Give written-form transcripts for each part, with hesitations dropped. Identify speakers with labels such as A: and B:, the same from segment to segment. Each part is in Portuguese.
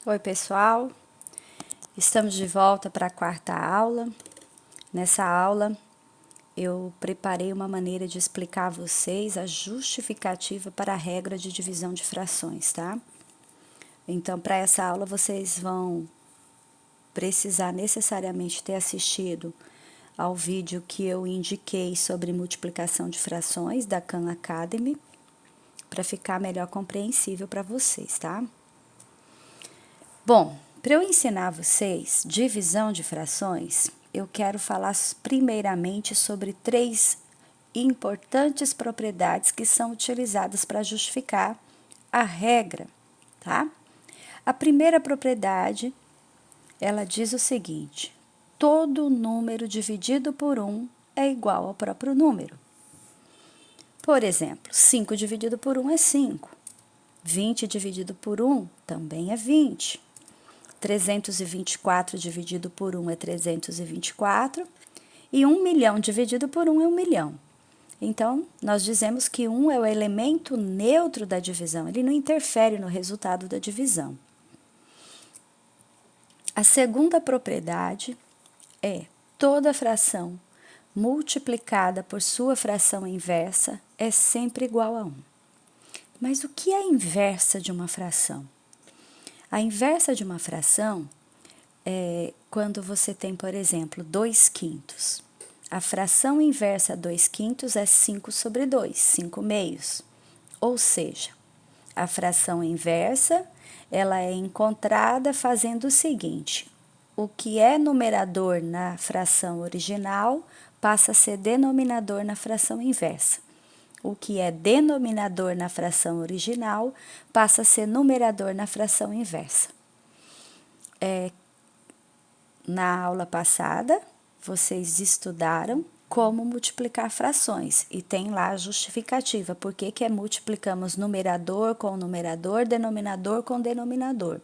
A: Oi, pessoal. Estamos de volta para a quarta aula. Nessa aula, eu preparei uma maneira de explicar a vocês a justificativa para a regra de divisão de frações, tá? Então, para essa aula, vocês vão precisar necessariamente ter assistido ao vídeo que eu indiquei sobre multiplicação de frações da Khan Academy, para ficar melhor compreensível para vocês, tá? Bom, para eu ensinar vocês divisão de frações, eu quero falar primeiramente sobre três importantes propriedades que são utilizadas para justificar a regra, tá? A primeira propriedade, ela diz o seguinte: todo número dividido por 1 é igual ao próprio número. Por exemplo, 5 dividido por 1 é 5. 20 dividido por 1 também é 20. 324 dividido por 1 é 324, e 1 milhão dividido por 1 é 1 milhão. Então, nós dizemos que 1 é o elemento neutro da divisão, ele não interfere no resultado da divisão. A segunda propriedade é: toda fração multiplicada por sua fração inversa é sempre igual a 1. Mas o que é a inversa de uma fração? A inversa de uma fração é quando você tem, por exemplo, 2/5. A fração inversa 2/5 é 5 sobre 2, 5 meios. Ou seja, a fração inversa, ela é encontrada fazendo o seguinte: o que é numerador na fração original passa a ser denominador na fração inversa. O que é denominador na fração original passa a ser numerador na fração inversa. Na aula passada, vocês estudaram como multiplicar frações e tem lá a justificativa, por que multiplicamos numerador com numerador, denominador com denominador.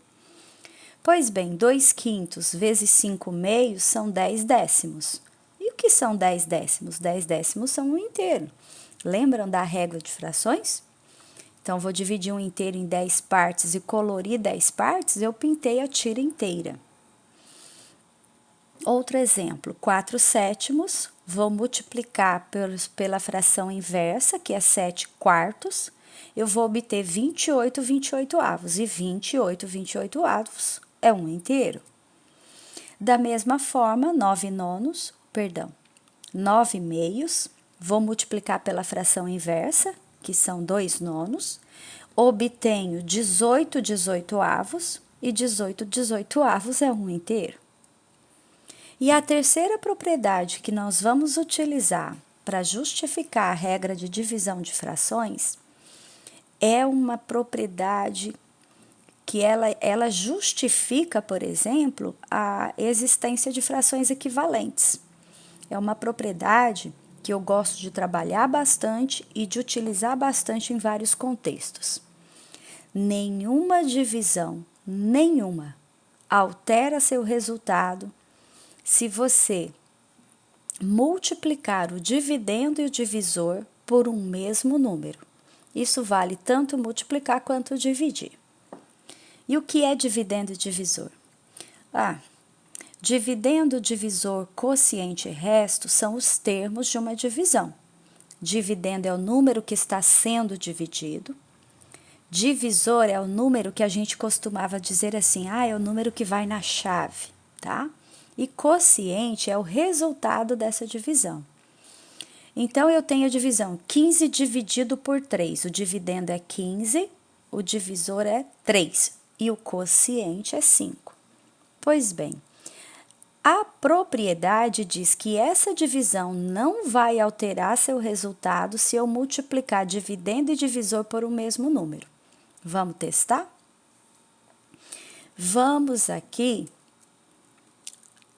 A: Pois bem, 2/5 vezes 5 meios são 10 décimos. E o que são 10 décimos? 10 décimos são um inteiro. Lembram da regra de frações? Então, vou dividir um inteiro em 10 partes e colorir 10 partes, eu pintei a tira inteira. Outro exemplo, 4/7, vou multiplicar pela fração inversa, que é 7/4, eu vou obter 28/28, e 28/28 é um inteiro. Da mesma forma, 9 meios, vou multiplicar pela fração inversa, que são 2/9, obtenho 18/18, e 18/18 é um inteiro. E a terceira propriedade que nós vamos utilizar para justificar a regra de divisão de frações é uma propriedade que ela justifica, por exemplo, a existência de frações equivalentes. É uma propriedade que eu gosto de trabalhar bastante e de utilizar bastante em vários contextos. Nenhuma divisão, altera seu resultado se você multiplicar o dividendo e o divisor por um mesmo número. Isso vale tanto multiplicar quanto dividir. E o que é dividendo e divisor? Dividendo, divisor, quociente e resto são os termos de uma divisão. Dividendo é o número que está sendo dividido. Divisor é o número que a gente costumava dizer assim, é o número que vai na chave, tá? E quociente é o resultado dessa divisão. Então, eu tenho a divisão 15 dividido por 3. O dividendo é 15, o divisor é 3 e o quociente é 5. Pois bem, a propriedade diz que essa divisão não vai alterar seu resultado se eu multiplicar dividendo e divisor por um mesmo número. Vamos testar? Vamos aqui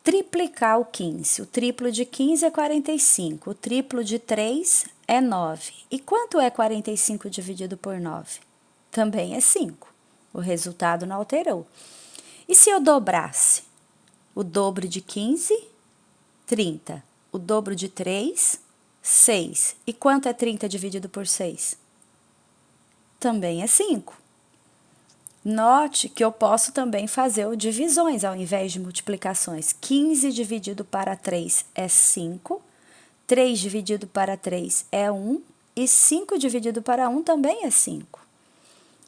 A: triplicar o 15. O triplo de 15 é 45. O triplo de 3 é 9. E quanto é 45 dividido por 9? Também é 5. O resultado não alterou. E se eu dobrasse? O dobro de 15, 30. O dobro de 3, 6. E quanto é 30 dividido por 6? Também é 5. Note que eu posso também fazer o divisões ao invés de multiplicações. 15 dividido para 3 é 5, 3 dividido para 3 é 1 e 5 dividido para 1 também é 5.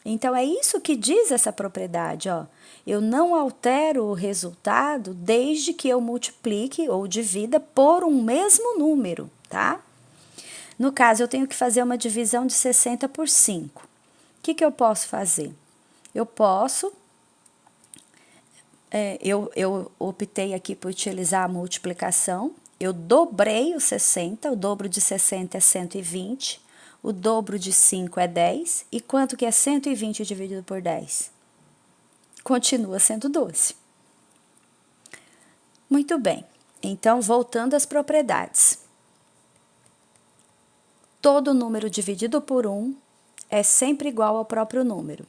A: Então, é isso que diz essa propriedade, ó. Eu não altero o resultado desde que eu multiplique ou divida por um mesmo número, tá? No caso, eu tenho que fazer uma divisão de 60 por 5. O que eu posso fazer? Eu posso, eu optei aqui por utilizar a multiplicação. Eu dobrei o 60, o dobro de 60 é 120, o dobro de 5 é 10. E quanto que é 120 dividido por 10? Continua sendo 12. Muito bem, então voltando às propriedades. Todo número dividido por 1 é sempre igual ao próprio número.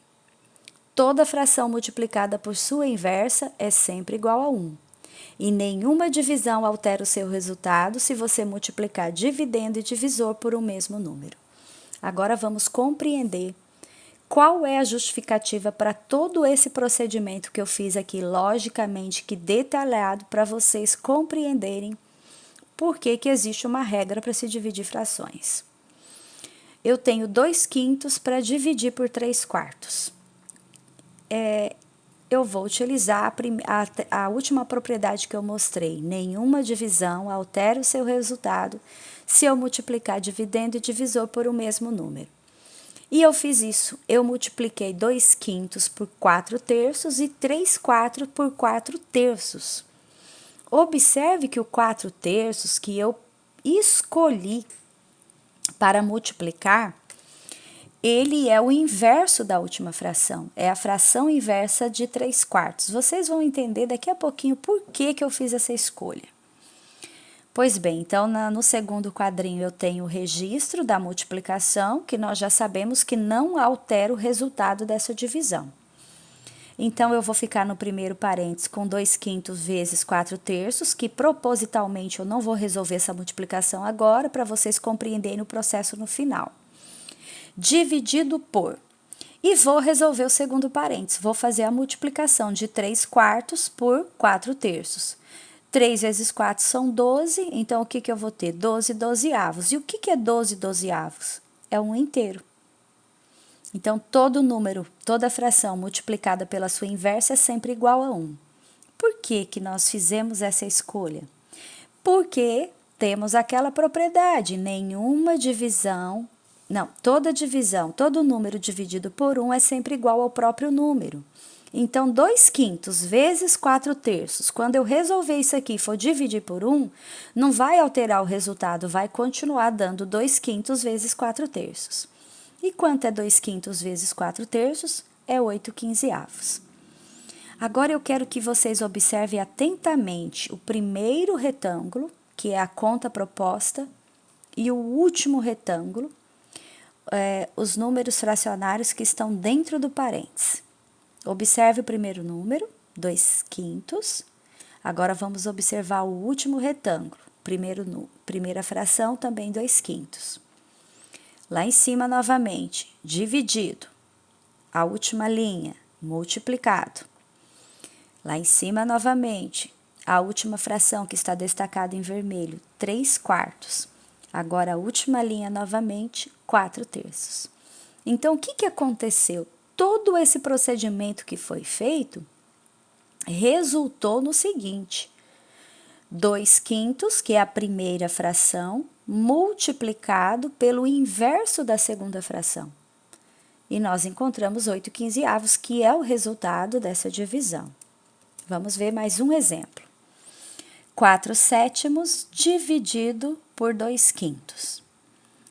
A: Toda fração multiplicada por sua inversa é sempre igual a 1. E nenhuma divisão altera o seu resultado se você multiplicar dividendo e divisor por um mesmo número. Agora vamos compreender qual é a justificativa para todo esse procedimento que eu fiz aqui, logicamente que detalhado, para vocês compreenderem por que existe uma regra para se dividir frações. Eu tenho 2/5 para dividir por 3/4. Eu vou utilizar a última propriedade que eu mostrei. Nenhuma divisão altera o seu resultado se eu multiplicar dividendo e divisor por o mesmo número. E eu fiz isso. Eu multipliquei 2/5 por 4/3 e 3/4 por 4/3. Observe que o 4/3 que eu escolhi para multiplicar, ele é o inverso da última fração, é a fração inversa de 3/4. Vocês vão entender daqui a pouquinho por que eu fiz essa escolha. Pois bem, então no segundo quadrinho eu tenho o registro da multiplicação, que nós já sabemos que não altera o resultado dessa divisão. Então, eu vou ficar no primeiro parênteses com 2/5 vezes 4/3, que propositalmente eu não vou resolver essa multiplicação agora, para vocês compreenderem o processo no final. Dividido por. E vou resolver o segundo parênteses. Vou fazer a multiplicação de 3/4 por 4/3. 3 vezes 4 são 12, então o que eu vou ter? 12 dozeavos. E o que é 12 dozeavos? É um inteiro. Então, todo número, toda fração multiplicada pela sua inversa é sempre igual a 1. Por que nós fizemos essa escolha? Porque temos aquela propriedade, nenhuma divisão, não, toda divisão, todo número dividido por 1 é sempre igual ao próprio número. Então, 2/5 vezes 4/3, quando eu resolver isso aqui e for dividir por 1, não vai alterar o resultado, vai continuar dando 2/5 vezes 4/3. E quanto é 2/5 vezes 4/3? É 8/15. Agora eu quero que vocês observem atentamente o primeiro retângulo, que é a conta proposta, e o último retângulo, os números fracionários que estão dentro do parênteses. Observe o primeiro número, 2/5. Agora vamos observar o último retângulo, primeira fração, também 2/5. Lá em cima, novamente, dividido. A última linha, multiplicado. Lá em cima, novamente, a última fração que está destacada em vermelho, 3/4. Agora, a última linha, novamente, 4/3. Então, o que aconteceu? Todo esse procedimento que foi feito resultou no seguinte: 2/5, que é a primeira fração, multiplicado pelo inverso da segunda fração. E nós encontramos 8/15, que é o resultado dessa divisão. Vamos ver mais um exemplo. 4/7 dividido por 2/5.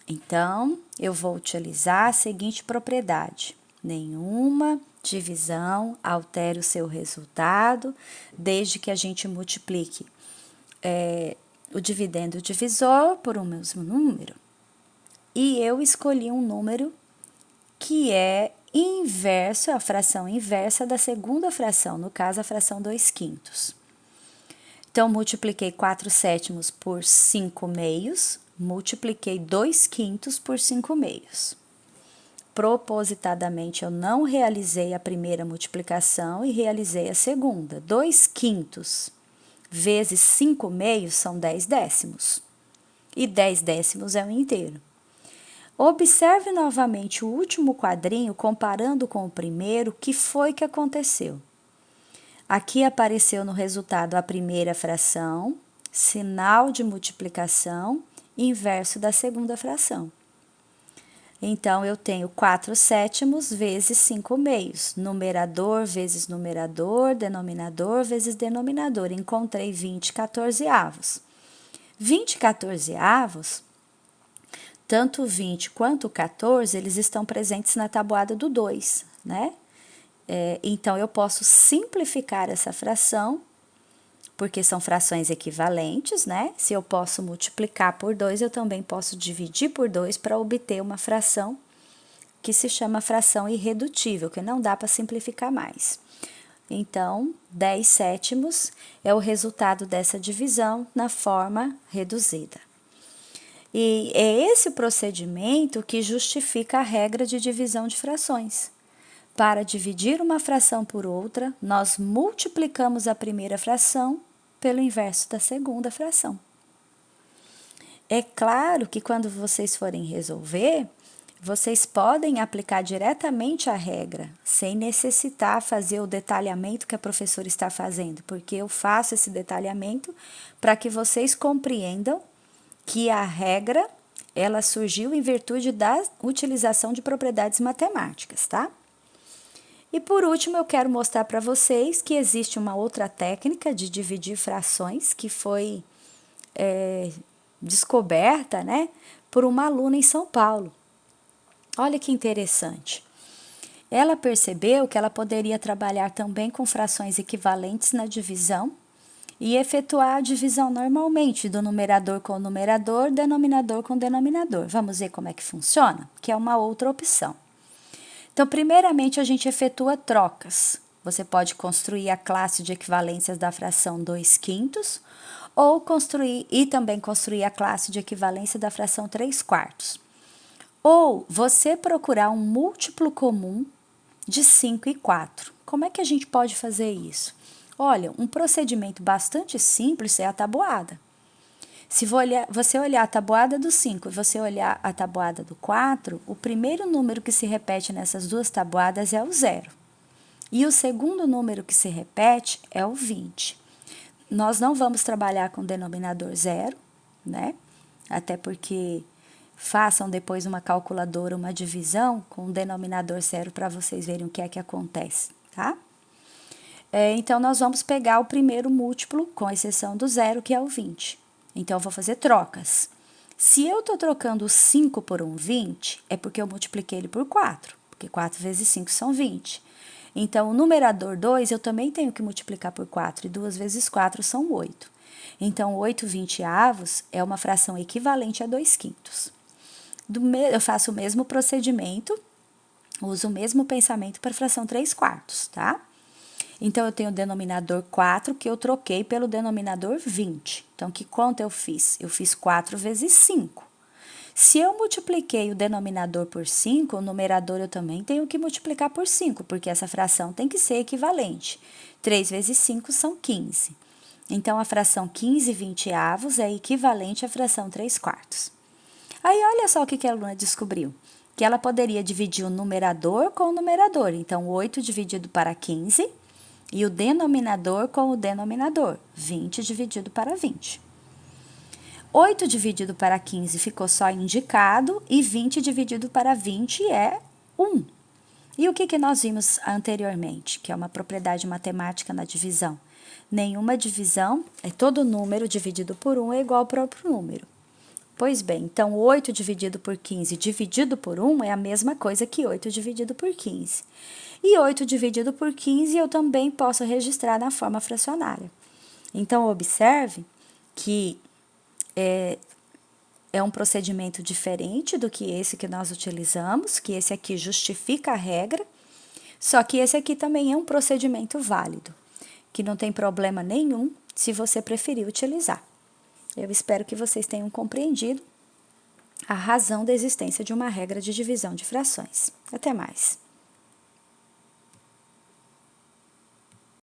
A: Então, eu vou utilizar a seguinte propriedade: nenhuma divisão altere o seu resultado, desde que a gente multiplique o dividendo e o divisor por um mesmo número. E eu escolhi um número que é inverso, a fração inversa da segunda fração, no caso a fração 2/5. Então, multipliquei 4/7 por 5/2, multipliquei 2/5 por 5/2. propositadamente eu não realizei a primeira multiplicação e realizei a segunda. 2/5 vezes 5/2 são 10 décimos. E 10 décimos é um inteiro. Observe novamente o último quadrinho, comparando com o primeiro, o que foi que aconteceu. Aqui apareceu no resultado a primeira fração, sinal de multiplicação, inverso da segunda fração. Então, eu tenho 4/7 vezes 5/2, numerador vezes numerador, denominador vezes denominador. Encontrei 20/14. 20/14, tanto 20 quanto 14, eles estão presentes na tabuada do 2, né? Então, eu posso simplificar essa fração, porque são frações equivalentes, né? Se eu posso multiplicar por 2, eu também posso dividir por 2 para obter uma fração que se chama fração irredutível, que não dá para simplificar mais. Então, 10/7 é o resultado dessa divisão na forma reduzida. E é esse procedimento que justifica a regra de divisão de frações. Para dividir uma fração por outra, nós multiplicamos a primeira fração pelo inverso da segunda fração. É claro que quando vocês forem resolver, vocês podem aplicar diretamente a regra, sem necessitar fazer o detalhamento que a professora está fazendo, porque eu faço esse detalhamento para que vocês compreendam que a regra, ela surgiu em virtude da utilização de propriedades matemáticas, tá? E por último, eu quero mostrar para vocês que existe uma outra técnica de dividir frações que foi descoberta, né, por uma aluna em São Paulo. Olha que interessante. Ela percebeu que ela poderia trabalhar também com frações equivalentes na divisão e efetuar a divisão normalmente do numerador com numerador, denominador com denominador. Vamos ver como é que funciona? Que é uma outra opção. Então, primeiramente, a gente efetua trocas. Você pode construir a classe de equivalências da fração 2/5 ou também construir a classe de equivalência da fração 3/4. Ou você procurar um múltiplo comum de 5 e 4. Como é que a gente pode fazer isso? Olha, um procedimento bastante simples é a tabuada. Se você olhar a tabuada do 5 e você olhar a tabuada do 4, o primeiro número que se repete nessas duas tabuadas é o 0. E o segundo número que se repete é o 20. Nós não vamos trabalhar com denominador 0, né? Até porque façam depois uma calculadora, uma divisão com o denominador 0 para vocês verem o que é que acontece, tá? Então, nós vamos pegar o primeiro múltiplo, com exceção do 0, que é o 20. Então, eu vou fazer trocas. Se eu estou trocando o 5 por um 20, é porque eu multipliquei ele por 4, porque 4 vezes 5 são 20. Então, o numerador 2 eu também tenho que multiplicar por 4, e 2 vezes 4 são 8. Então, 8/20 é uma fração equivalente a 2/5. Eu faço o mesmo procedimento, uso o mesmo pensamento para a fração 3/4, tá? Então, eu tenho o denominador 4, que eu troquei pelo denominador 20. Então, que conta eu fiz? Eu fiz 4 vezes 5. Se eu multipliquei o denominador por 5, o numerador eu também tenho que multiplicar por 5, porque essa fração tem que ser equivalente. 3 vezes 5 são 15. Então, a fração 15/20 é equivalente à fração 3/4. Aí, olha só o que a aluna descobriu. Que ela poderia dividir o numerador com o numerador. Então, 8 dividido para 15... e o denominador com o denominador, 20 dividido para 20. 8 dividido para 15 ficou só indicado e 20 dividido para 20 é 1. E o que nós vimos anteriormente, que é uma propriedade matemática na divisão? Nenhuma divisão, todo número dividido por 1 é igual ao próprio número. Pois bem, então 8 dividido por 15 dividido por 1 é a mesma coisa que 8 dividido por 15. E 8 dividido por 15 eu também posso registrar na forma fracionária. Então, observe que é um procedimento diferente do que esse que nós utilizamos, que esse aqui justifica a regra, só que esse aqui também é um procedimento válido, que não tem problema nenhum se você preferir utilizar. Eu espero que vocês tenham compreendido a razão da existência de uma regra de divisão de frações. Até mais!